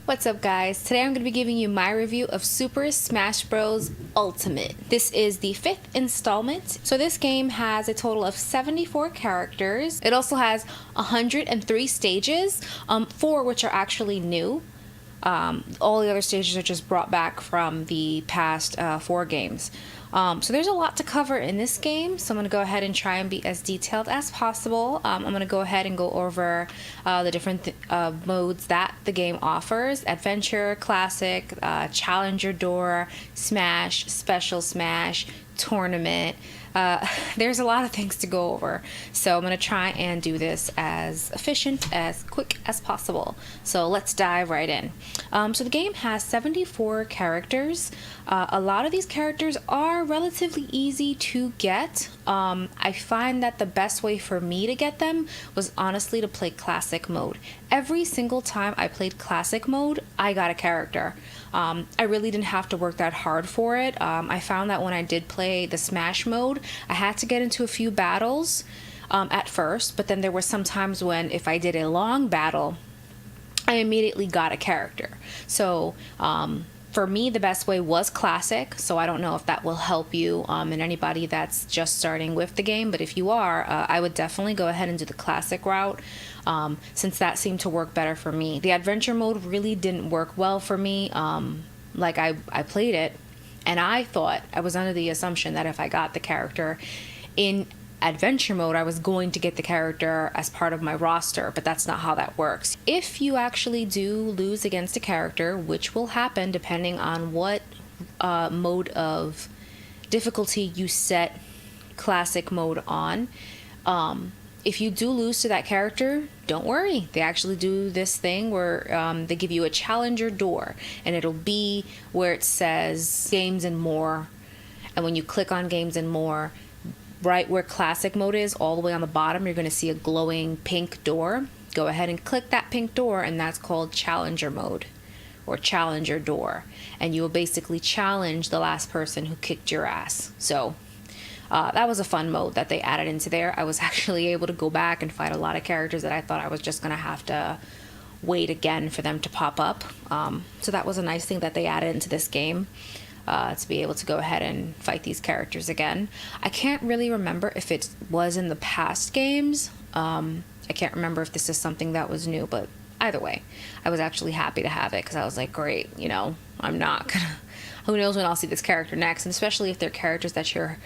What's up, guys? Today I'm going to be giving you my review of Super Smash Bros. Ultimate. This is the 5th installment. So this game has a total of 74 characters. It also has 103 stages, 4 which are actually new. All the other stages are just brought back from the past 4 games. So there's a lot to cover in this game, so I'm going to go ahead and try and be as detailed as possible. I'm going to go ahead and go over the different modes that the game offers: Adventure, Classic, Challenger Door, Smash, Special Smash, Tournament. There's a lot of things to go over, so I'm going to try and do this as efficient, as quick as possible. So let's dive right in. So the game has 74 characters. A lot of these characters are relatively easy to get. I find that the best way for me to get them was honestly to play Classic mode. Every single time I played Classic mode, I got a character. I really didn't have to work that hard for it. I found that when I did play the Smash mode, I had to get into a few battles at first, but then there were some times when if I did a long battle, I immediately got a character. So for me, the best way was Classic, so I don't know if that will help you and anybody that's just starting with the game, but if you are, I would definitely go ahead and do the Classic route, since that seemed to work better for me. The Adventure mode really didn't work well for me. Like I played it, and I thought, I was under the assumption that if I got the character in Adventure mode, I was going to get the character as part of my roster, but that's not how that works. If you actually do lose against a character, which will happen depending on what mode of difficulty you set Classic mode on, if you do lose to that character, don't worry. They actually do this thing where they give you a Challenger Door, and it'll be where it says Games and More, and when you click on Games and More, right where Classic mode is, all the way on the bottom, you're going to see a glowing pink door. Go ahead and click that pink door, and that's called Challenger mode or Challenger Door, and you will basically challenge the last person who kicked your ass. So that was a fun mode that they added into there. I was actually able to go back and fight a lot of characters that I thought I was just going to have to wait again for them to pop up. So that was a nice thing that they added into this game. To be able to go ahead and fight these characters again. I can't really remember if it was in the past games. I can't remember if this is something that was new, but either way, I was actually happy to have it because I was like, great, you know, I'm not gonna, who knows when I'll see this character next, and especially if they're characters that you're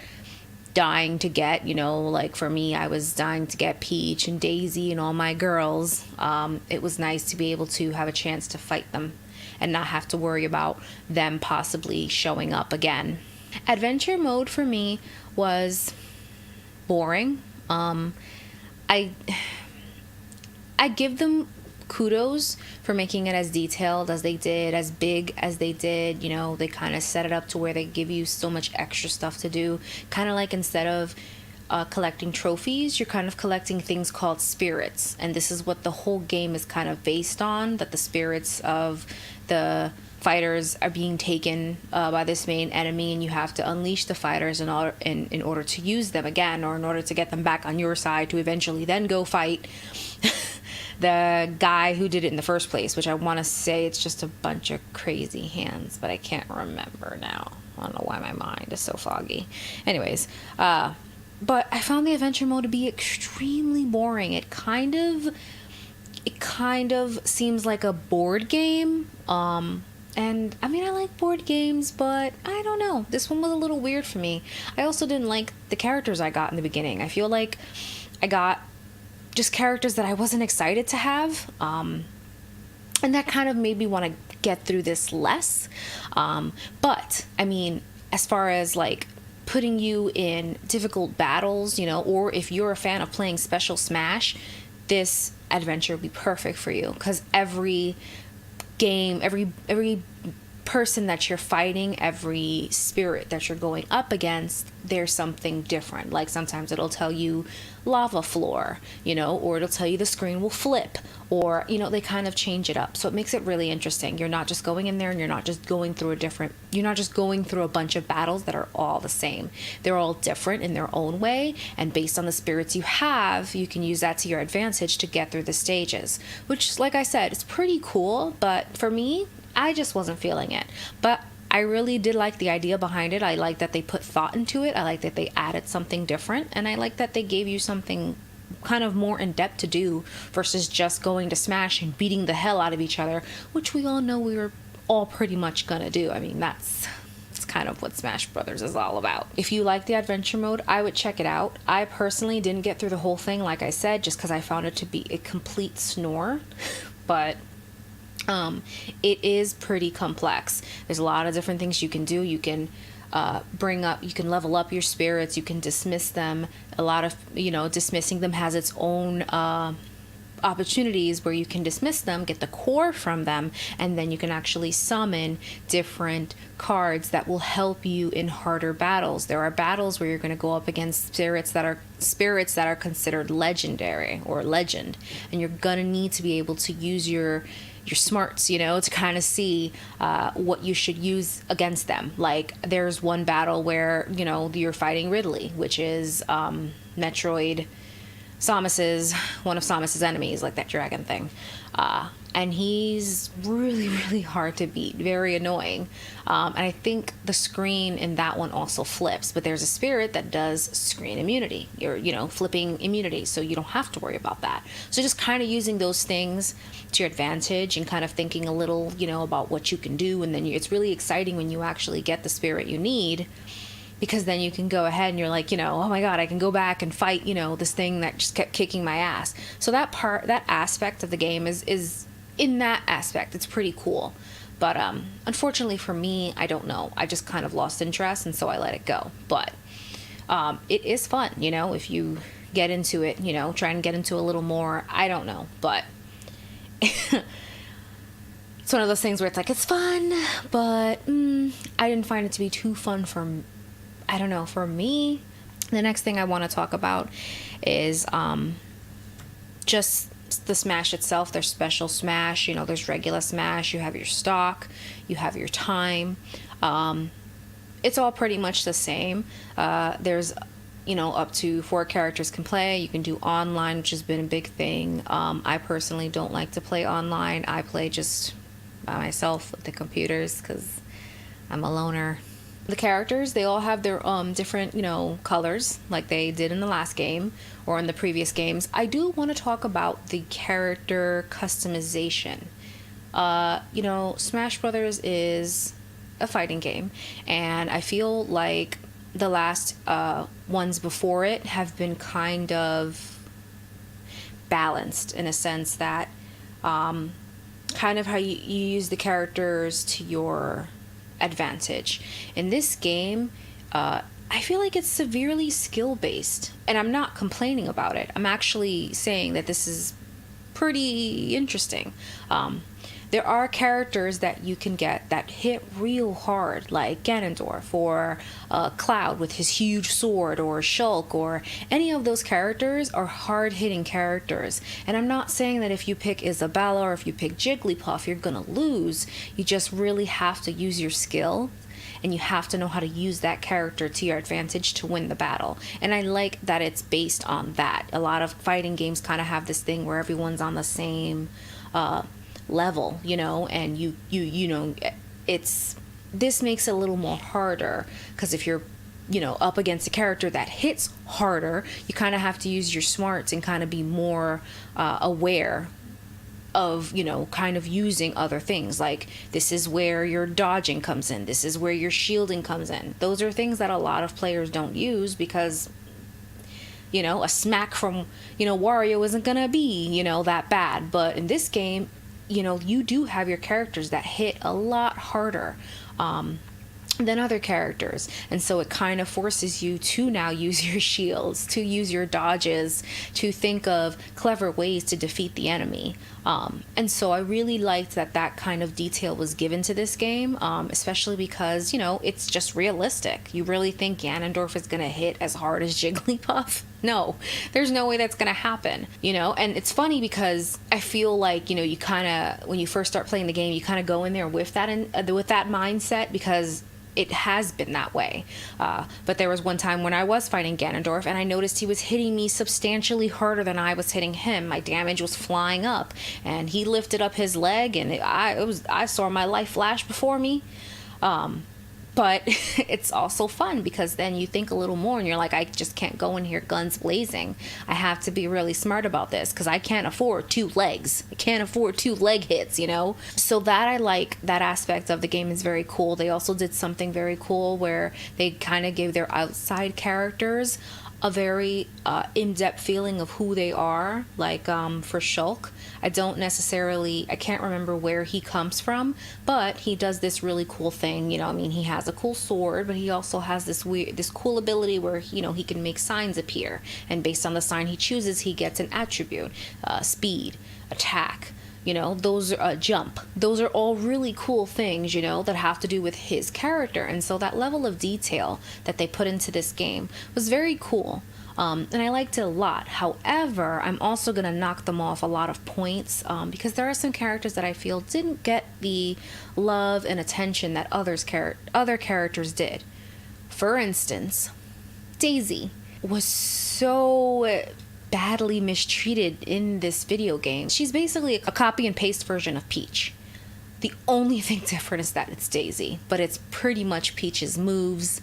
dying to get, you know, like for me, I was dying to get Peach and Daisy and all my girls. It was nice to be able to have a chance to fight them and not have to worry about them possibly showing up again. Adventure mode for me was boring. I give them kudos for making it as detailed as they did, as big as they did. You know, they kind of set it up to where they give you so much extra stuff to do. Kind of like instead of collecting trophies, you're kind of collecting things called spirits, and this is what the whole game is kind of based on, that the spirits of the fighters are being taken by this main enemy, and you have to unleash the fighters in order to use them again, or in order to get them back on your side to eventually then go fight the guy who did it in the first place, which I want to say it's just a bunch of crazy hands, but I can't remember now. I don't know why my mind is so foggy. Anyways, but I found the adventure mode to be extremely boring. It kind of seems like a board game. And I mean, I like board games, but I don't know. This one was a little weird for me. I also didn't like the characters I got in the beginning. I feel like I got just characters that I wasn't excited to have. And that kind of made me want to get through this less. But I mean, as far as like putting you in difficult battles, you know, or if you're a fan of playing Special Smash, this adventure would be perfect for you, because every game, every person that you're fighting, every spirit that you're going up against, there's something different. Like sometimes it'll tell you lava floor, or it'll tell you the screen will flip, or, they kind of change it up. So it makes it really interesting. You're not just going in there and you're not just going through a bunch of battles that are all the same. They're all different in their own way. And based on the spirits you have, you can use that to your advantage to get through the stages, which, like I said, it's pretty cool. But for me, I just wasn't feeling it. But I really did like the idea behind it. I like that they put thought into it. I like that they added something different. And I like that they gave you something kind of more in depth to do versus just going to Smash and beating the hell out of each other, which we all know we were all pretty much gonna do. I mean, that's kind of what Smash Brothers is all about. If you like the adventure mode, I would check it out. I personally didn't get through the whole thing, like I said, just because I found it to be a complete snore. But it is pretty complex. There's a lot of different things you can do. You can you can level up your spirits, you can dismiss them. A lot of, dismissing them has its own opportunities where you can dismiss them, get the core from them, and then you can actually summon different cards that will help you in harder battles. There are battles where you're going to go up against spirits that are considered legendary or legend, and you're going to need to be able to use your smarts, to kind of see what you should use against them. Like there's one battle where, you're fighting Ridley, which is Metroid one of Samus's enemies, like that dragon thing. And he's really, really hard to beat, very annoying. And I think the screen in that one also flips, but there's a spirit that does screen immunity, flipping immunity, so you don't have to worry about that. So just kind of using those things to your advantage and kind of thinking a little, about what you can do. And then it's really exciting when you actually get the spirit you need, because then you can go ahead and you're like, oh my God, I can go back and fight, this thing that just kept kicking my ass. So that aspect of the game is in that aspect, it's pretty cool. But unfortunately for me, I don't know. I just kind of lost interest, and so I let it go. But it is fun, if you get into it, try and get into a little more. I don't know, but it's one of those things where it's like, it's fun, but I didn't find it to be too fun for me. The next thing I want to talk about is just the Smash itself. There's special Smash, there's regular Smash, you have your stock, you have your time. It's all pretty much the same. There's up to 4 characters can play. You can do online, which has been a big thing. I personally don't like to play online. I play just by myself with the computers because I'm a loner. The characters, they all have their different, colors like they did in the last game or in the previous games. I do want to talk about the character customization. Smash Brothers is a fighting game, and I feel like the last ones before it have been kind of balanced in a sense that kind of how you use the characters to your advantage. In this game, I feel like it's severely skill based, and I'm not complaining about it. I'm actually saying that this is pretty interesting. There are characters that you can get that hit real hard, like Ganondorf or Cloud with his huge sword, or Shulk, or any of those characters are hard-hitting characters. And I'm not saying that if you pick Isabella or if you pick Jigglypuff, you're gonna lose. You just really have to use your skill, and you have to know how to use that character to your advantage to win the battle. And I like that it's based on that. A lot of fighting games kind of have this thing where everyone's on the same level, and this makes it a little more harder, because if you're up against a character that hits harder, you kind of have to use your smarts and kind of be more aware of kind of using other things. Like, this is where your dodging comes in, this is where your shielding comes in. Those are things that a lot of players don't use because a smack from Wario isn't gonna be that bad. But in this game, you do have your characters that hit a lot harder. than other characters, and so it kind of forces you to now use your shields, to use your dodges, to think of clever ways to defeat the enemy. And so I really liked that that kind of detail was given to this game, especially because, you know, it's just realistic. You really think Ganondorf is going to hit as hard as Jigglypuff? No, there's no way that's going to happen, you know? And it's funny because I feel like, you know, you kind of, when you first start playing the game, you kind of go in there with that mindset, because it has been that way. But there was one time when I was fighting Ganondorf and I noticed he was hitting me substantially harder than I was hitting him. My damage was flying up, and he lifted up his leg, and I saw my life flash before me. But it's also fun because then you think a little more and you're like, I just can't go in here guns blazing. I have to be really smart about this because I can't afford 2 legs. I can't afford 2 leg hits, you know? So that, I like that aspect of the game is very cool. They also did something very cool where they kind of gave their outside characters a very in-depth feeling of who they are. Like for Shulk, I can't remember where he comes from, but he does this really cool thing, you know. I mean, he has a cool sword, but he also has this cool ability where, you know, he can make signs appear, and based on the sign he chooses, he gets an attribute, speed, attack, you know, those are jump. Those are all really cool things, you know, that have to do with his character. And so that level of detail that they put into this game was very cool. And I liked it a lot. However, I'm also going to knock them off a lot of points, because there are some characters that I feel didn't get the love and attention that other characters did. For instance, Daisy was so badly mistreated in this video game. She's basically a copy and paste version of Peach. The only thing different is that it's Daisy, but it's pretty much Peach's moves.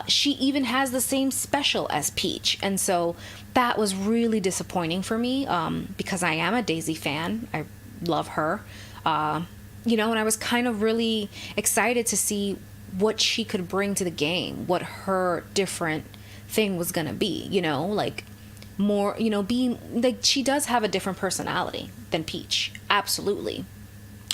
She even has the same special as Peach, and so that was really disappointing for me, because I am a Daisy fan. I love her, you know, and I was kind of really excited to see what she could bring to the game, what her different thing was gonna be, you know, like more, you know, being like, she does have a different personality than Peach, absolutely.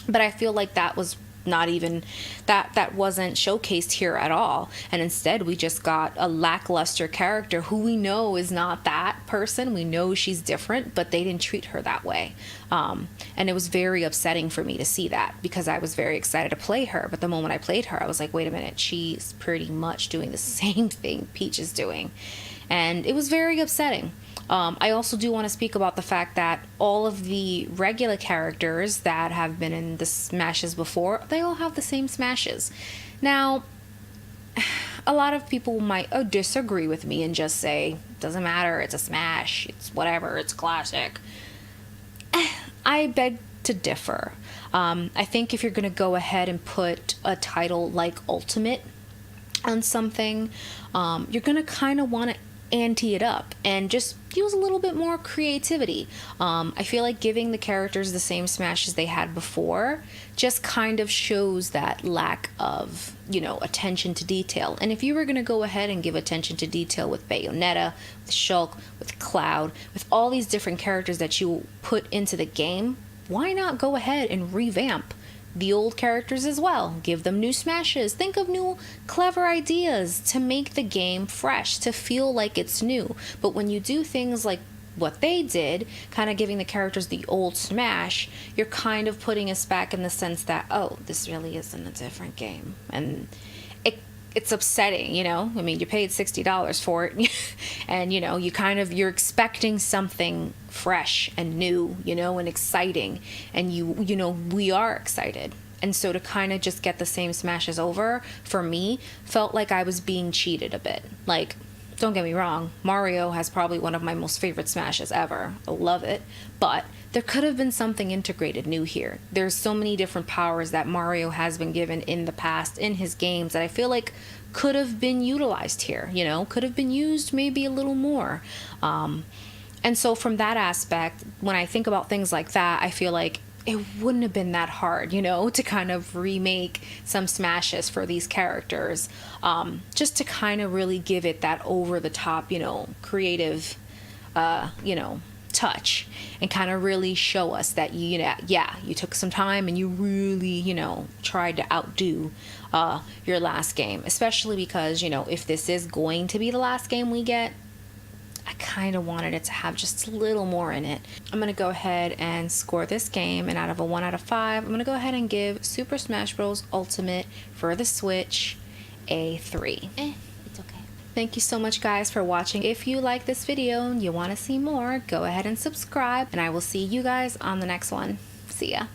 But I feel like that was not even that wasn't showcased here at all, and instead we just got a lackluster character who we know is not that person. We know she's different, but they didn't treat her that way, and it was very upsetting for me to see that, because I was very excited to play her, but the moment I played her I was like, wait a minute, she's pretty much doing the same thing Peach is doing, and it was very upsetting. I also do want to speak about the fact that all of the regular characters that have been in the smashes before, they all have the same smashes. Now, a lot of people might disagree with me and just say, doesn't matter, it's a smash, it's whatever, it's classic. I beg to differ. I think if you're going to go ahead and put a title like Ultimate on something, you're going to kind of want to ante it up and just use a little bit more creativity. I feel like giving the characters the same smashes they had before just kind of shows that lack of, you know, attention to detail. And if you were going to go ahead and give attention to detail with Bayonetta, with Shulk, with Cloud, with all these different characters that you put into the game, why not go ahead and revamp the old characters as well? Give them new smashes. Think of new clever ideas to make the game fresh, to feel like it's new. But when you do things like what they did, kind of giving the characters the old smash, you're kind of putting us back in the sense that, oh, this really isn't a different game. And it's upsetting, you know? I mean, you paid $60 for it, and, you know, you're expecting something fresh and new, you know, and exciting, and you know, we are excited. And so to kind of just get the same smashes over, for me, felt like I was being cheated a bit. Like, don't get me wrong, Mario has probably one of my most favorite smashes ever. I love it. But there could have been something integrated new here. There's so many different powers that Mario has been given in the past in his games that I feel like could have been utilized here, you know, could have been used maybe a little more. And so from that aspect, when I think about things like that, I feel like it wouldn't have been that hard, you know, to kind of remake some smashes for these characters, just to kind of really give it that over the top, you know, creative, you know, touch and kind of really show us that you took some time and you really, tried to outdo your last game. Especially because, if this is going to be the last game we get, I kind of wanted it to have just a little more in it. I'm going to go ahead and score this game, and out of a 1 out of 5, I'm going to go ahead and give Super Smash Bros. Ultimate for the Switch a 3. It's okay. Thank you so much, guys, for watching. If you like this video and you want to see more, go ahead and subscribe, and I will see you guys on the next one. See ya.